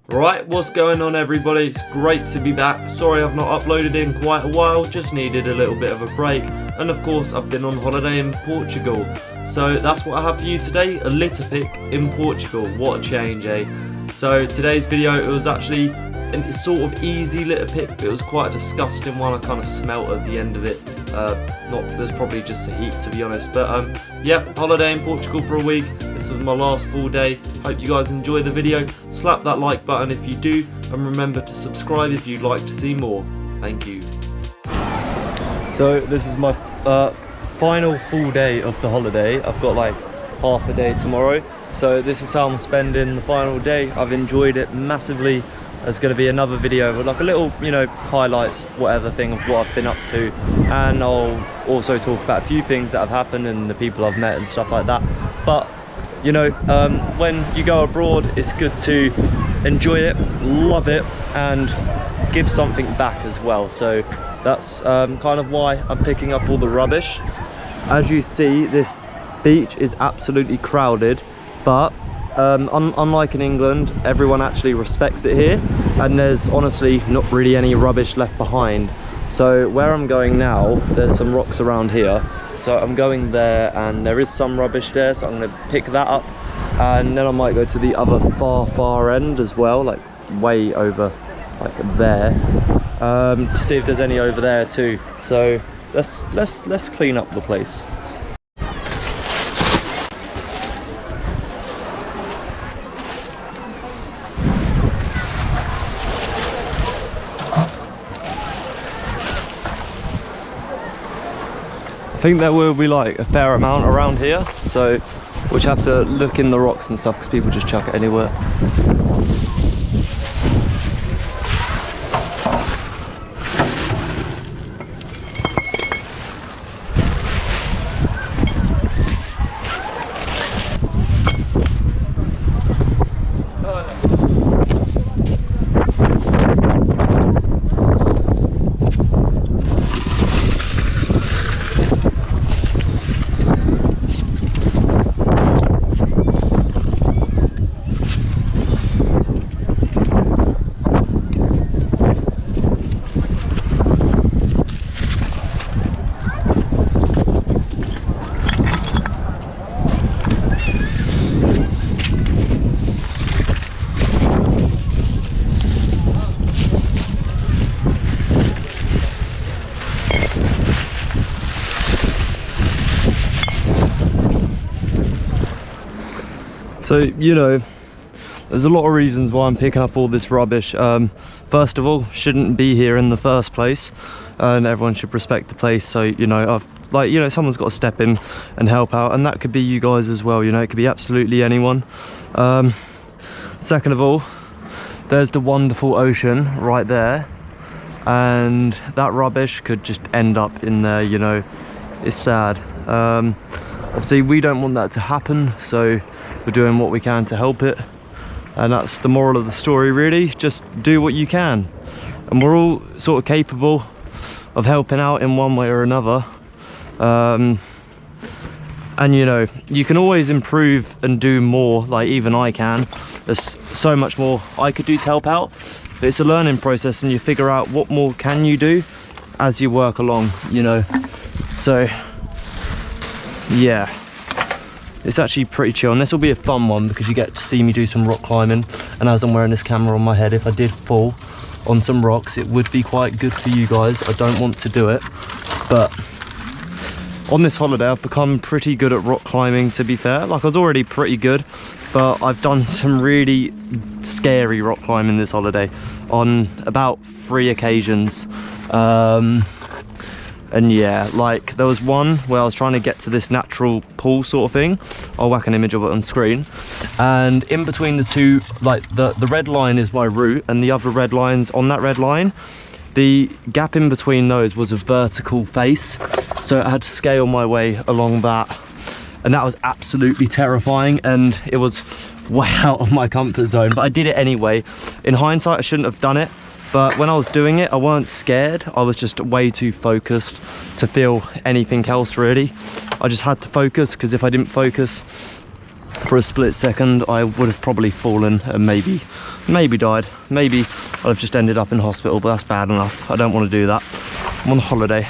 Right, what's going on everybody? It's great to be back. Sorry I've not uploaded in quite a while, just needed a little bit of a break. And of course I've been on holiday in Portugal. So that's what I have for you today, a litter pick in Portugal. What a change, eh? So today's video, it was actually a sort of easy litter pick, but it was quite a disgusting one. I kind of smelt at the end of it. There's probably just the heat, to be honest. But yeah, holiday in Portugal for a week. This was my last full day. Hope you guys enjoy the video. Slap that like button if you do, and remember to subscribe if you'd like to see more. Thank you. So this is my final full day of the holiday. I've got like half a day tomorrow. So this is how I'm spending the final day. I've enjoyed it massively. There's going to be another video with like a little, highlights, whatever thing of what I've been up to. And I'll also talk about a few things that have happened and the people I've met and stuff like that. But, when you go abroad, it's good to enjoy it, love it, and give something back as well. So that's kind of why I'm picking up all the rubbish. As you see, this beach is absolutely crowded, but unlike in England, everyone actually respects it here, and there's honestly not really any rubbish left behind. So where I'm going now, there's some rocks around here, so I'm going there and there is some rubbish there, so I'm going to pick that up, and then I might go to the other far end as well, like way over like there, to see if there's any over there too. So let's clean up the place. I think there will be like a fair amount around here, so we'll just have to look in the rocks and stuff because people just chuck it anywhere. So, there's a lot of reasons why I'm picking up all this rubbish. First of all, shouldn't be here in the first place, and everyone should respect the place. So, someone's got to step in and help out, and that could be you guys as well. It could be absolutely anyone. Second of all, there's the wonderful ocean right there, and that rubbish could just end up in there. It's sad. Obviously, we don't want that to happen, so we're doing what we can to help it, and that's the moral of the story really. Just do what you can, and we're all sort of capable of helping out in one way or another, and you can always improve and do more. Like even I can, there's so much more I could do to help out, but it's a learning process and you figure out what more can you do as you work along, so yeah. It's actually pretty chill, and this will be a fun one because you get to see me do some rock climbing, and as I'm wearing this camera on my head, if I did fall on some rocks, it would be quite good for you guys. I don't want to do it, but on this holiday I've become pretty good at rock climbing, to be fair. Like I was already pretty good, but I've done some really scary rock climbing this holiday on about 3 occasions. And yeah, like there was one where I was trying to get to this natural pool sort of thing. I'll whack an image of it on screen, and in between the two, like the red line is my route, and the other red lines on that red line, the gap in between those was a vertical face, so I had to scale my way along that, and that was absolutely terrifying, and it was way out of my comfort zone, but I did it anyway. In hindsight, I shouldn't have done it, but when I was doing it, I weren't scared. I was just way too focused to feel anything else really. I just had to focus, because if I didn't focus for a split second, I would have probably fallen and maybe maybe died. Maybe I'll have just ended up in hospital, but that's bad enough. I don't want to do that. I'm on holiday.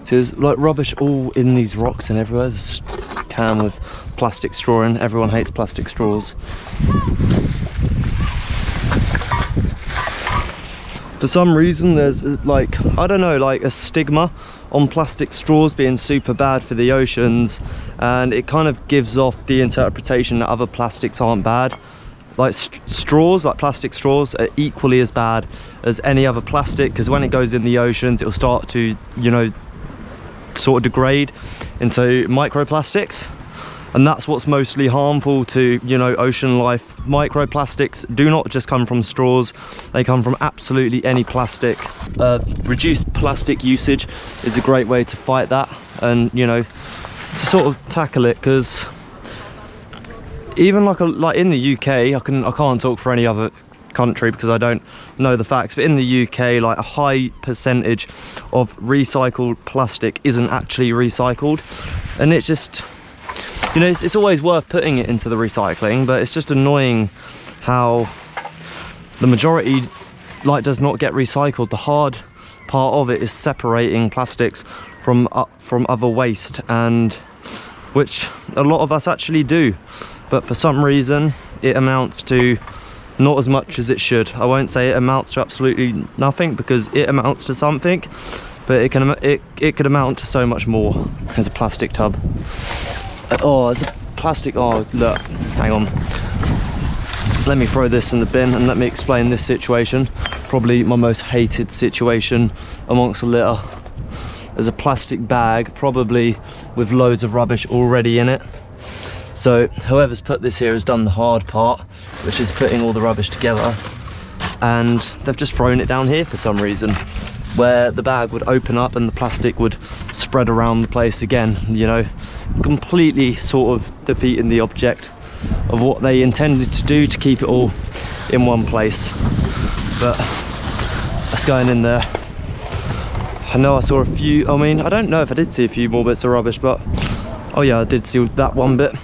So there's like rubbish all in these rocks and everywhere. There's a can with plastic straw in. Everyone hates plastic straws. For some reason there's like, I don't know, like a stigma on plastic straws being super bad for the oceans, and it kind of gives off the interpretation that other plastics aren't bad. Like straws, like plastic straws, are equally as bad as any other plastic, because when it goes in the oceans it'll start to, you know, sort of degrade into microplastics, and that's what's mostly harmful to, you know, ocean life. Microplastics do not just come from straws, they come from absolutely any plastic. Reduced plastic usage is a great way to fight that, and, you know, to sort of tackle it, because even like in the UK, I can't talk for any other country because I don't know the facts, but in the UK, like a high percentage of recycled plastic isn't actually recycled, and it's just, you know, it's always worth putting it into the recycling, but it's just annoying how the majority like does not get recycled. The hard part of it is separating plastics from other waste, and which a lot of us actually do, but for some reason it amounts to not as much as it should. I won't say it amounts to absolutely nothing, because it amounts to something, but it could amount to so much more. There's a plastic tub. Oh, there's a plastic, oh look, hang on. Let me throw this in the bin and let me explain this situation. Probably my most hated situation amongst the litter. There's a plastic bag, probably with loads of rubbish already in it. So whoever's put this here has done the hard part, which is putting all the rubbish together, and they've just thrown it down here for some reason, where the bag would open up and the plastic would spread around the place again, you know, completely sort of defeating the object of what they intended to do, to keep it all in one place. But that's going in there. I know I saw a few, I mean, I don't know if I did see a few more bits of rubbish, but oh yeah, I did see that one bit.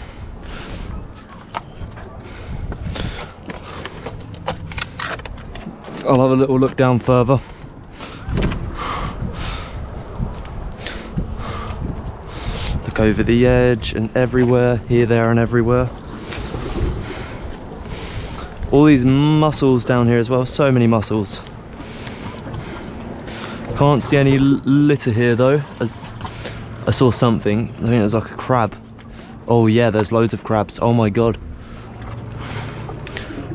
I'll have a little look down further. Look over the edge and everywhere, here, there and everywhere. All these mussels down here as well, so many mussels. Can't see any litter here though, as I saw something, I think it was like a crab. Oh yeah, there's loads of crabs, oh my god.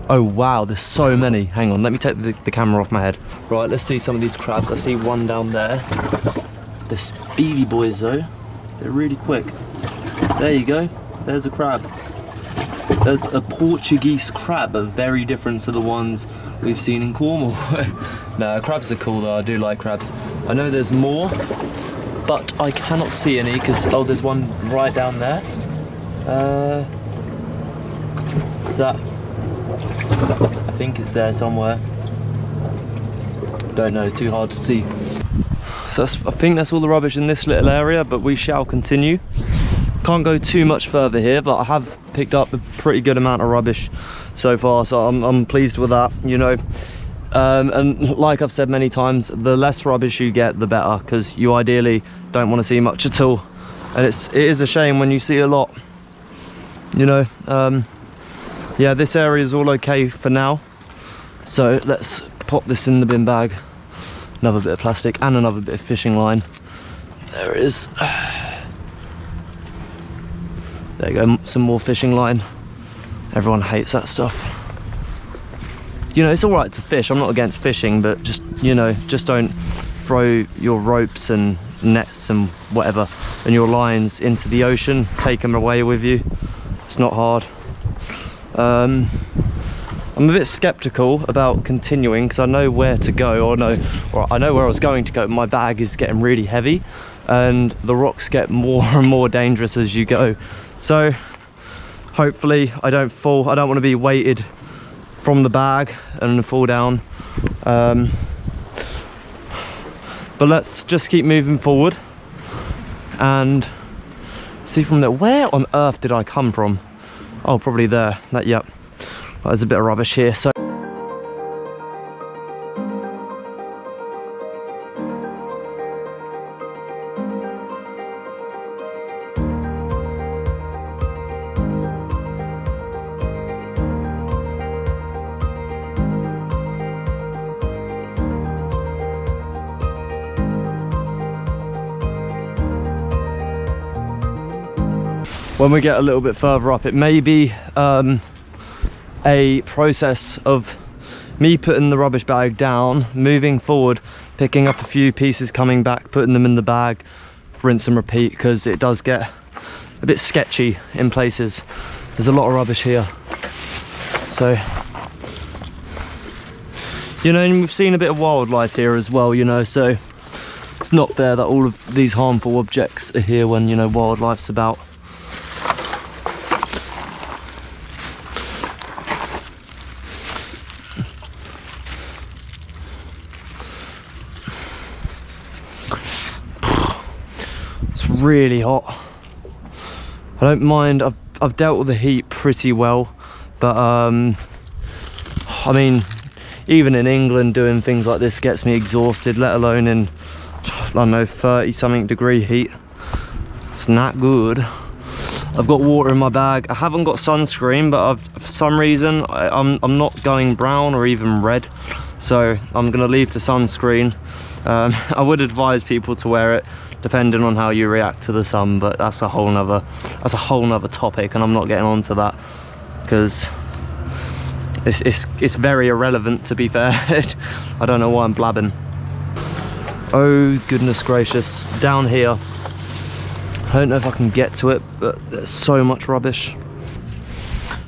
Oh wow, there's so many. Hang on, let me take the camera off my head. Right, let's see some of these crabs. I see one down there. They're speedy boys though. They're really quick. There you go, there's a crab. There's a Portuguese crab, very different to the ones we've seen in Cornwall. No, crabs are cool though, I do like crabs. I know there's more, but I cannot see any because, oh, there's one right down there. Is that? I think it's there somewhere. Don't know, too hard to see. So I think that's all the rubbish in this little area, but we shall continue. Can't go too much further here, but I have picked up a pretty good amount of rubbish so far, so I'm pleased with that, you know. And like I've said many times, the less rubbish you get, the better, because you ideally don't want to see much at all. And it is a shame when you see a lot, you know. Yeah, this area is all okay for now, so let's pop this in the bin bag. Another bit of plastic and another bit of fishing line. There it is. There you go, some more fishing line. Everyone hates that stuff. You know, it's all right to fish, I'm not against fishing, but just, you know, just don't throw your ropes and nets and whatever and your lines into the ocean. Take them away with you. It's not hard. I'm a bit skeptical about continuing because I know where to go, or I know where I was going to go. My bag is getting really heavy and the rocks get more and more dangerous as you go. So hopefully I don't fall. I don't want to be weighted from the bag and fall down. But let's just keep moving forward and see from there. Where on earth did I come from? Oh, probably there. Yep. There's a bit of rubbish here. So when we get a little bit further up. It may be a process of me putting the rubbish bag down, moving forward, picking up a few pieces, coming back, putting them in the bag, rinse and repeat, because it does get a bit sketchy in places. There's a lot of rubbish here, so you know, and we've seen a bit of wildlife here as well, you know, so it's not fair that all of these harmful objects are here when, you know, wildlife's about. It's really hot. I don't mind, I've dealt with the heat pretty well, but I mean, even in England doing things like this gets me exhausted, let alone in, I don't know, 30 something degree heat. It's not good. I've got water in my bag. I haven't got sunscreen, but for some reason I'm not going brown or even red, so I'm gonna leave the sunscreen. I would advise people to wear it depending on how you react to the sun, but that's a whole nother topic, and I'm not getting onto that because it's very irrelevant, to be fair. I don't know why I'm blabbing. Oh goodness gracious, down here, I don't know if I can get to it, but there's so much rubbish.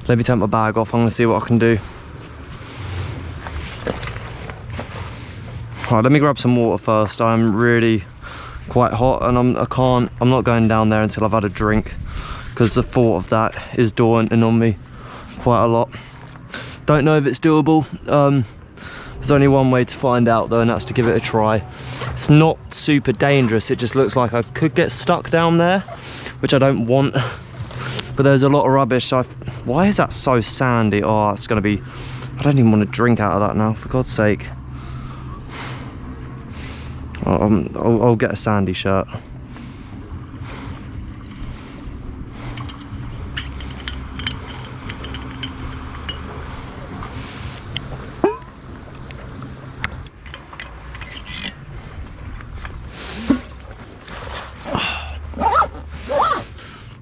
Let me take my bag off, I'm gonna see what I can do. Alright, let me grab some water first. I'm really quite hot, and I'm not going down there until I've had a drink, because the thought of that is daunting on me quite a lot. Don't know if it's doable. There's only one way to find out though, and that's to give it a try. It's not super dangerous, it just looks like I could get stuck down there, which I don't want, but there's a lot of rubbish. So why is that so sandy? Oh, it's gonna be, I don't even want to drink out of that now, for God's sake. I'll get a sandy shirt.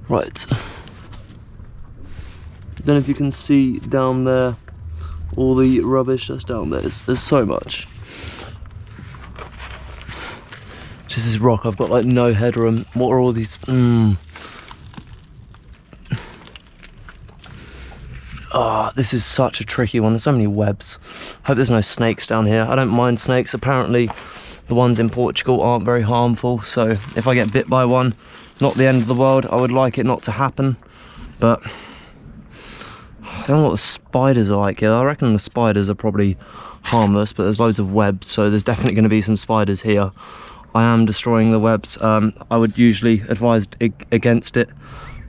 Right, don't know if you can see down there all the rubbish that's down there. There's so much. Just this rock, I've got like no headroom. What are all these? Ah, this is such a tricky one. There's so many webs. Hope there's no snakes down here. I don't mind snakes. Apparently the ones in Portugal aren't very harmful, so if I get bit by one, not the end of the world. I would like it not to happen, but I don't know what the spiders are like here. I reckon the spiders are probably harmless, but there's loads of webs, so there's definitely going to be some spiders here. I am destroying the webs. I would usually advise against it,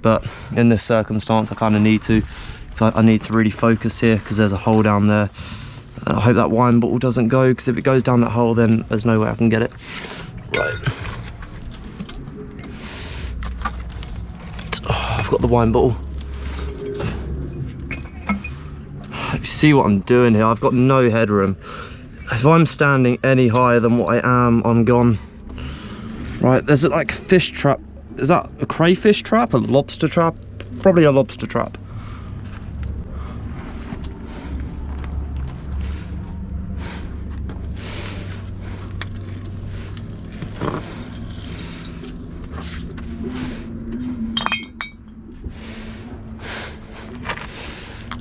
but in this circumstance I kind of need to. So I need to really focus here, because there's a hole down there. And I hope that wine bottle doesn't go, because if it goes down that hole, then there's no way I can get it. Right. I've got the wine bottle. If you see what I'm doing here, I've got no headroom. If I'm standing any higher than what I am, I'm gone. Right, there's like a fish trap. Is that a crayfish trap? A lobster trap? Probably a lobster trap.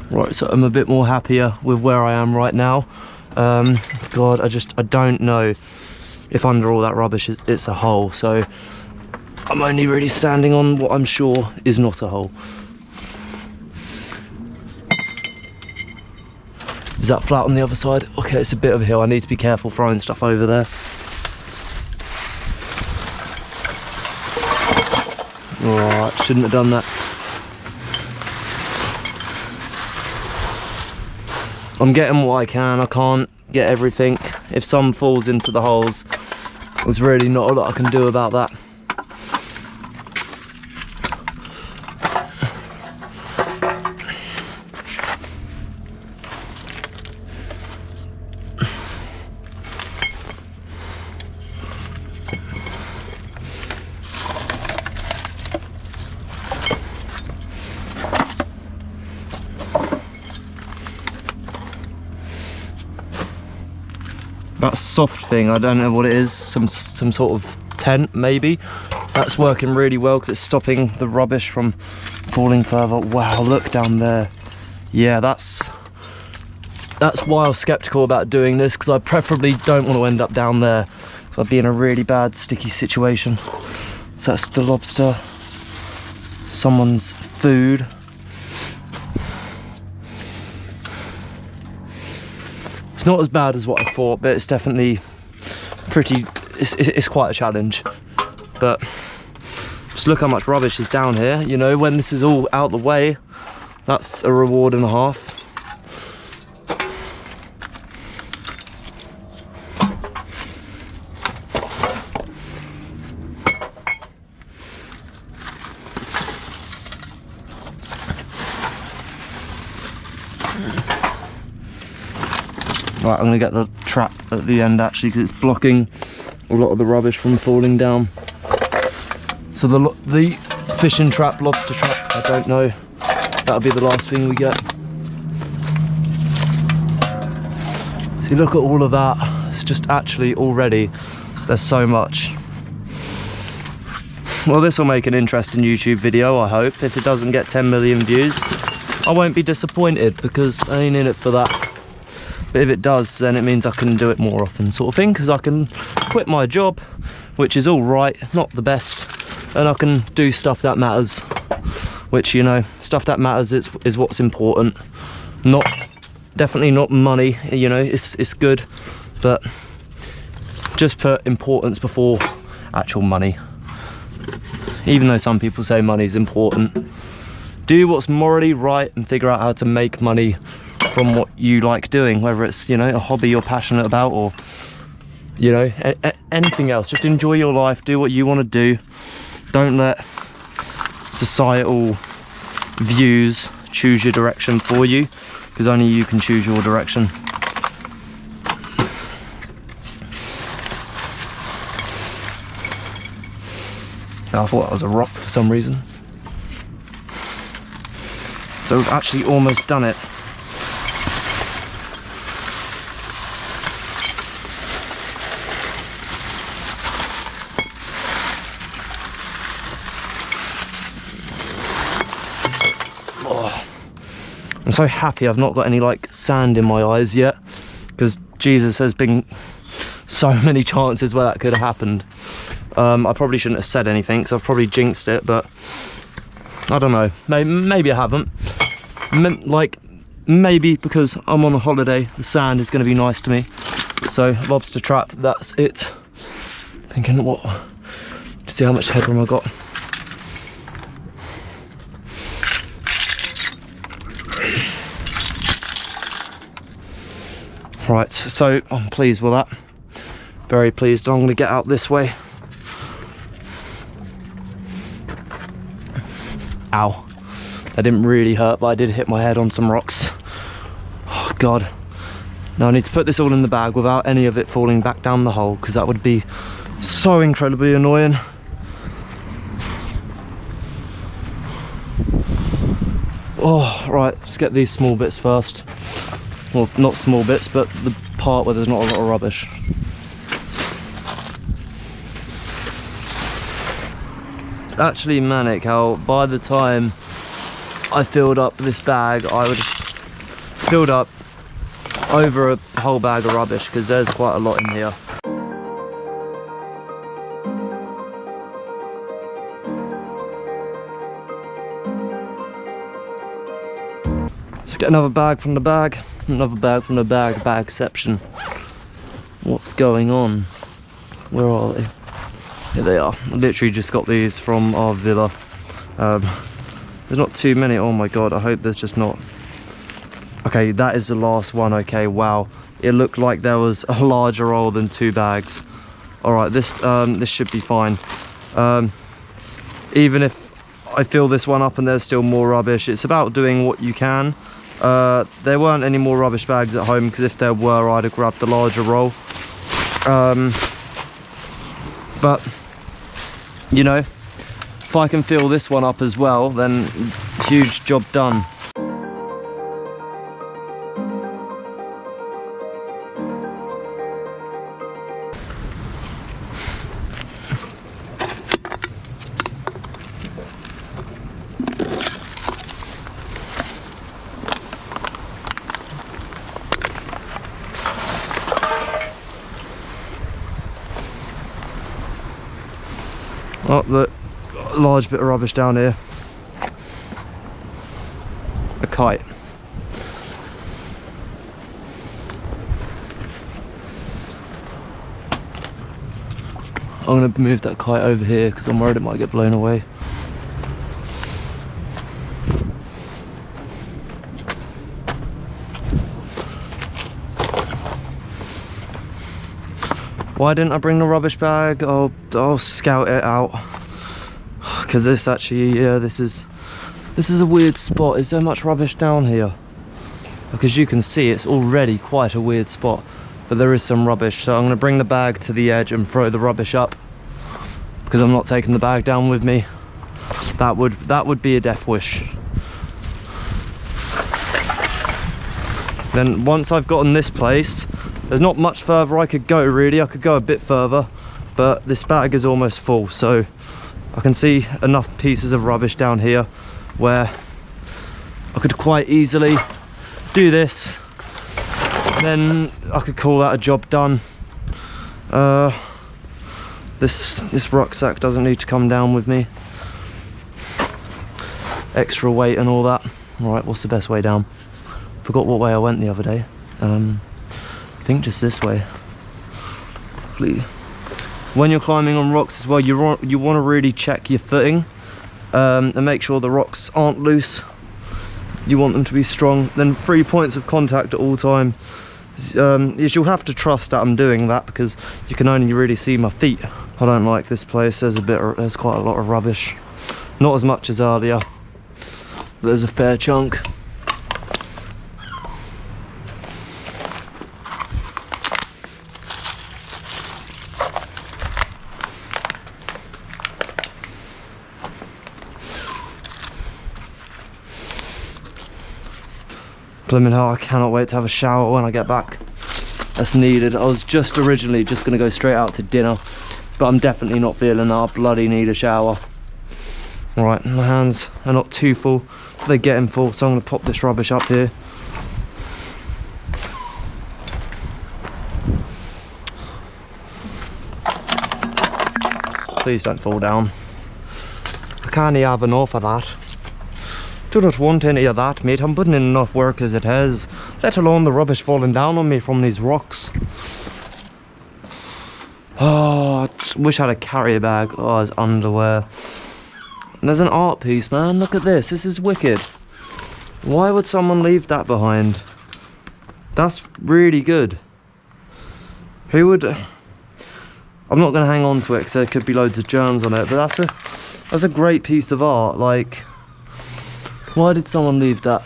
Right, so I'm a bit more happier with where I am right now. God, I don't know if under all that rubbish it's a hole, so I'm only really standing on what I'm sure is not a hole. Is that flat on the other side? Okay, it's a bit of a hill. I need to be careful throwing stuff over there. Alright, shouldn't have done that. I'm getting what I can. I can't get everything. If some falls into the holes, there's really not a lot I can do about that. that soft thing, I don't know what it is, some sort of tent maybe. That's working really well because it's stopping the rubbish from falling further. Wow, look down there. Yeah, that's why I was skeptical about doing this, because I preferably don't want to end up down there, because I'd be in a really bad sticky situation. So that's the lobster, someone's food. It's not as bad as what I thought, but it's definitely it's quite a challenge. But just look how much rubbish is down here, you know, when this is all out the way, that's a reward and a half. Right, I'm gonna get the trap at the end actually, because it's blocking a lot of the rubbish from falling down. So the fishing trap, lobster trap, I don't know. That'll be the last thing we get. So you look at all of that, it's just actually already, there's so much. Well, this will make an interesting YouTube video, I hope. If it doesn't get 10 million views, I won't be disappointed, because I ain't in it for that. But if it does, then it means I can do it more often, sort of thing, because I can quit my job, which is all right, not the best, and I can do stuff that matters, which, you know, stuff that matters is what's important. Definitely not money, you know, it's good, but just put importance before actual money. Even though some people say money is important, do what's morally right and figure out how to make money from what you like doing, whether it's, you know, a hobby you're passionate about, or, you know, anything else. Just enjoy your life, do what you want to do. Don't let societal views choose your direction for you, because only you can choose your direction. I thought that was a rock for some reason. So we've actually almost done it. I'm so happy I've not got any like sand in my eyes yet, because Jesus, there's been so many chances where that could have happened. I probably shouldn't have said anything, because I've probably jinxed it, but I don't know, maybe I haven't. Maybe because I'm on a holiday, the sand is going to be nice to me. So lobster trap, that's it. Thinking what, to see how much headroom I got. Right, so I'm pleased with that. Very pleased. I'm going to get out this way. Ow. That didn't really hurt, but I did hit my head on some rocks. Oh God. Now I need to put this all in the bag without any of it falling back down the hole, because that would be so incredibly annoying. Oh, right, let's get these small bits first. Well, not small bits, but the part where there's not a lot of rubbish. It's actually manic how by the time I filled up this bag, I would have filled up over a whole bag of rubbish, because there's quite a lot in here. Let's get another bag from the bag. Another bag from the bagception. What's going on? Where are they? Here they are. I literally just got these from our villa. There's not too many. Oh my God, I hope there's just not. Okay, that is the last one. Okay, wow. It looked like there was a larger roll than 2 bags. All right, this should be fine. Even if I fill this one up and there's still more rubbish, it's about doing what you can. There weren't any more rubbish bags at home, because if there were, I'd have grabbed the larger roll. But you know, if I can fill this one up as well, then huge job done. Oh, look, a large bit of rubbish down here. A kite. I'm going to move that kite over here because I'm worried it might get blown away. Why didn't I bring the rubbish bag? I'll scout it out. Because this actually, yeah, this is a weird spot. Is there much rubbish down here? Because you can see it's already quite a weird spot. But there is some rubbish, so I'm going to bring the bag to the edge and throw the rubbish up, because I'm not taking the bag down with me. That would be a death wish. Then once I've gotten this place, there's not much further I could go really. I could go a bit further, but this bag is almost full, so I can see enough pieces of rubbish down here where I could quite easily do this. Then I could call that a job done. This rucksack doesn't need to come down with me. Extra weight and all that. Right, what's the best way down? Forgot what way I went the other day. I think just this way. Please. When you're climbing on rocks as well, you want to really check your footing and make sure the rocks aren't loose. You want them to be strong. Then 3 points of contact at all time. You'll have to trust that I'm doing that, because you can only really see my feet. I don't like this place. There's quite a lot of rubbish. Not as much as earlier, but there's a fair chunk. Blimmin' hell, I cannot wait to have a shower when I get back. That's needed. I was originally just going to go straight out to dinner, but I'm definitely not feeling that. I bloody need a shower. Alright, my hands are not too full, but they're getting full, so I'm going to pop this rubbish up here. Please don't fall down. I can't have enough of that. Do not want any of that, mate. I'm putting in enough work as it is, let alone the rubbish falling down on me from these rocks. Oh, I just wish I had a carrier bag. Oh, his underwear. And there's an art piece, man. Look at this. This is wicked. Why would someone leave that behind? That's really good. Who would... I'm not going to hang on to it because there could be loads of germs on it, but that's a great piece of art. Like, why did someone leave that?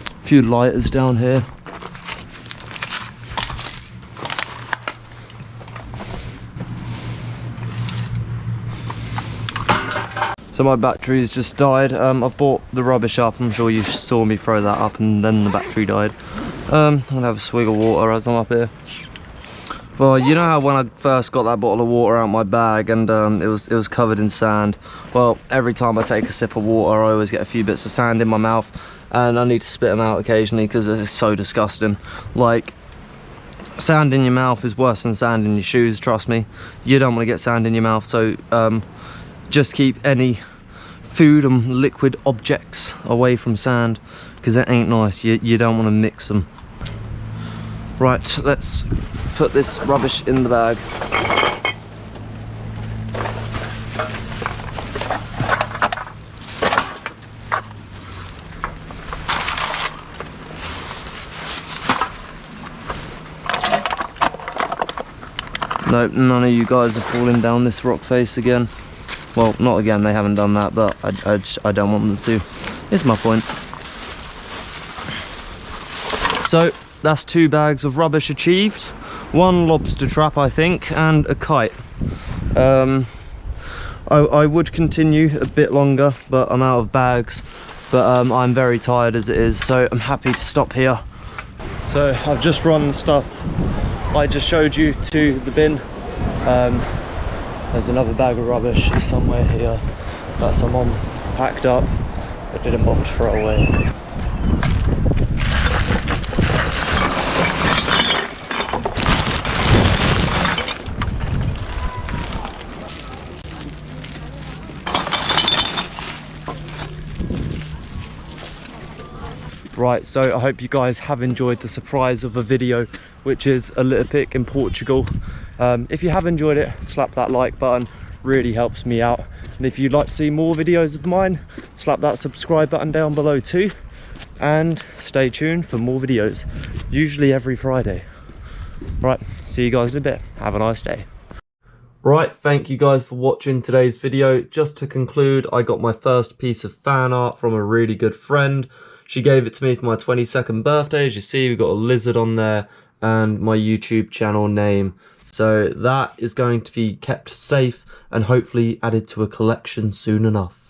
A few lighters down here. So my battery's just died. I've brought the rubbish up. I'm sure you saw me throw that up and then the battery died. I'm gonna have a swig of water as I'm up here. Well, you know how when I first got that bottle of water out my bag and it was covered in sand? Well, every time I take a sip of water, I always get a few bits of sand in my mouth, and I need to spit them out occasionally because it's so disgusting. Like, sand in your mouth is worse than sand in your shoes, trust me. You don't want to get sand in your mouth, so just keep any food and liquid objects away from sand, because it ain't nice. You don't want to mix them. Right, let's put this rubbish in the bag. Nope, none of you guys are falling down this rock face again. Well, not again, they haven't done that, but I don't want them to. It's my point. So, that's 2 bags of rubbish achieved. 1 lobster trap, I think, and a kite. I would continue a bit longer, but I'm out of bags. But I'm very tired as it is, so I'm happy to stop here. So, I've just run the stuff I just showed you to the bin. There's another bag of rubbish somewhere here that someone packed up, I didn't bother to throw away. Right, so I hope you guys have enjoyed the surprise of a video, which is a little pic in Portugal. If you have enjoyed it, slap that like button, really helps me out. And if you'd like to see more videos of mine, slap that subscribe button down below too. And stay tuned for more videos, usually every Friday. Right, see you guys in a bit. Have a nice day. Right, thank you guys for watching today's video. Just to conclude, I got my first piece of fan art from a really good friend. She gave it to me for my 22nd birthday. As you see, we've got a lizard on there and my YouTube channel name. So that is going to be kept safe and hopefully added to a collection soon enough.